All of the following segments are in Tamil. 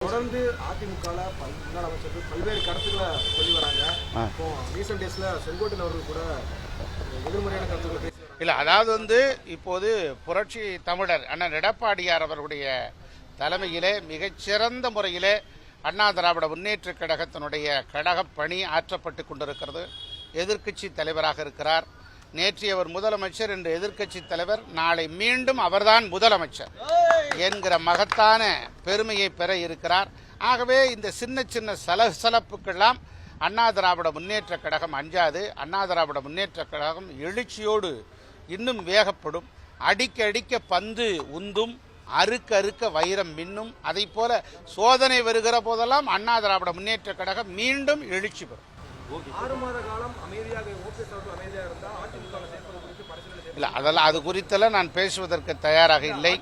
தொடர்ந்து அதிமுகல முன்னாள் அமைச்சர்கள் பல்வேறு கருத்துக்களை சொல்லி வராங்க. இப்போ ரீசெண்ட் டேஸ்ல செங்கோட்டையன் அவர்கள் கூட எதிர்மறையான கருத்துக்களை பேசி இல்லை, அதாவது இப்போது புரட்சி தமிழர் அண்ணன் எடப்பாடியார் அவர்களுடைய தலைமையிலே மிகச்சிறந்த முறையிலே அண்ணா திராவிட முன்னேற்ற கழகத்தினுடைய கழக பணி ஆற்றப்பட்டு கொண்டிருக்கிறது. எதிர்க்கட்சி தலைவராக இருக்கிறார். நேற்று அவர் முதலமைச்சர், என்று எதிர்க்கட்சி தலைவர், நாளை மீண்டும் அவர்தான் முதலமைச்சர் என்கிற மகத்தான பெருமையை பெற இருக்கிறார். ஆகவே இந்த சின்ன சின்ன சலசலப்புக்கெல்லாம் அண்ணா திராவிட முன்னேற்ற கழகம் அஞ்சாது. அண்ணா திராவிட முன்னேற்ற கழகம் எழுச்சியோடு இன்னும் வேகப்படும். அடிக்க அடிக்க பந்து உந்தும், அறுக்க அறுக்க வைரம் மின்னும். அதை போல சோதனை வருகிற போதெல்லாம் அண்ணா திராவிட முன்னேற்ற கழகம் மீண்டும் எழுச்சி பெறும். 6 மாத காலம் அமைதியாக அமைதியாக இருந்தால் அதிமுக இல்லை, அதெல்லாம் அது குறித்தெல்லாம் நான் பேசுவதற்கு தயாராக இல்லை.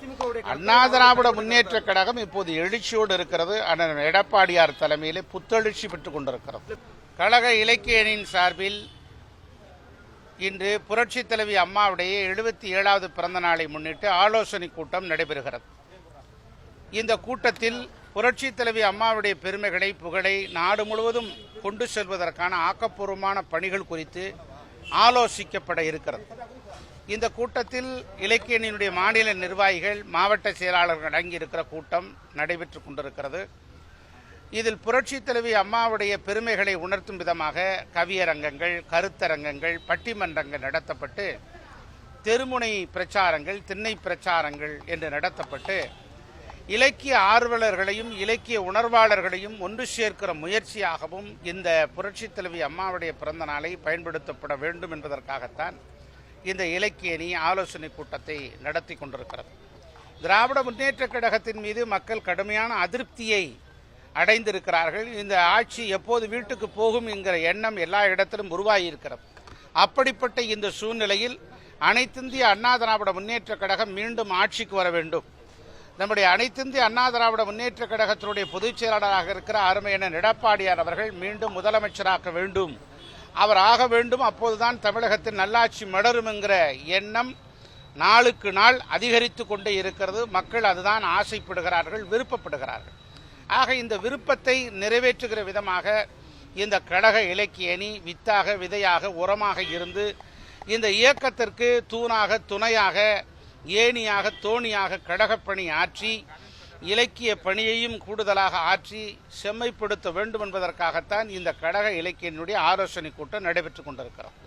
அண்ணா திராவிட முன்னேற்ற கழகம் இப்போது எழுச்சியோடு இருக்கிறது. அண்ணன் எடப்பாடியார் தலைமையிலே புத்தெழுச்சி பெற்றுக் கொண்டிருக்கிறது. கழக இலக்கிய அணியின் சார்பில் இன்று புரட்சி தலைவி அம்மாவுடைய 77வது பிறந்த நாளை முன்னிட்டு ஆலோசனை கூட்டம் நடைபெறுகிறது. இந்த கூட்டத்தில் புரட்சி தலைவி அம்மாவுடைய பெருமைகளை, புகழை நாடு முழுவதும் கொண்டு செல்வதற்கான ஆக்கப்பூர்வமான பணிகள் குறித்து ஆலோசிக்கப்பட இருக்கிறது. இந்த கூட்டத்தில் இலக்கிய அணியினுடைய மாநில நிர்வாகிகள், மாவட்ட செயலாளர்கள் அடங்கியிருக்கிற கூட்டம் நடைபெற்றுக் கொண்டிருக்கிறது. இதில் புரட்சி தலைவி அம்மாவுடைய பெருமைகளை உணர்த்தும் விதமாக கவியரங்கங்கள், கருத்தரங்கங்கள், பட்டிமன்றங்கள் நடத்தப்பட்டு, தெருமுனை பிரச்சாரங்கள், திண்ணை பிரச்சாரங்கள் என்று நடத்தப்பட்டு, இலக்கிய ஆர்வலர்களையும் இலக்கிய உணர்வாளர்களையும் ஒன்று சேர்க்கிற முயற்சியாகவும் இந்த புரட்சி தலைவி அம்மாவுடைய பிறந்த நாளை பயன்படுத்தப்பட வேண்டும் என்பதற்காகத்தான் இந்த இலக்கிய அணி ஆலோசனை கூட்டத்தை நடத்தி கொண்டிருக்கிறது. திராவிட முன்னேற்ற கழகத்தின் மீது மக்கள் கடுமையான அதிருப்தியை அடைந்திருக்கிறார்கள். இந்த ஆட்சி எப்போது வீட்டுக்கு போகும் என்கிற எண்ணம் எல்லா இடத்திலும் உருவாகியிருக்கிறது. அப்படிப்பட்ட இந்த சூழ்நிலையில் அனைத்திந்திய அண்ணா திராவிட முன்னேற்ற கழகம் மீண்டும் ஆட்சிக்கு வர வேண்டும். நம்முடைய அனைத்திந்திய அண்ணா திராவிட முன்னேற்ற கழகத்தினுடைய பொதுச் செயலாளராக இருக்கிற அருமையான எடப்பாடியார் அவர்கள் மீண்டும் முதலமைச்சராக்க வேண்டும், அவர் ஆக வேண்டும். அப்போதுதான் தமிழகத்தில் நல்லாட்சி மலரும் என்கிற எண்ணம் நாளுக்கு நாள் அதிகரித்து கொண்டே இருக்கிறது. மக்கள் அதுதான் ஆசைப்படுகிறார்கள், விருப்பப்படுகிறார்கள். ஆக இந்த விருப்பத்தை நிறைவேற்றுகிற விதமாக இந்த கழக இலக்கிய அணி வித்தாக, விதையாக, உரமாக இருந்து இந்த இயக்கத்திற்கு தூணாக, துணையாக, ஏணியாக, தோணியாக கழகப்பணி ஆற்றி, இலக்கிய பணியையும் கூடுதலாக ஆற்றி செம்மைப்படுத்த வேண்டும் என்பதற்காகத்தான் இந்த கழக இலக்கியனுடைய ஆலோசனை கூட்டம் நடைபெற்றுக் கொண்டிருக்கிறது.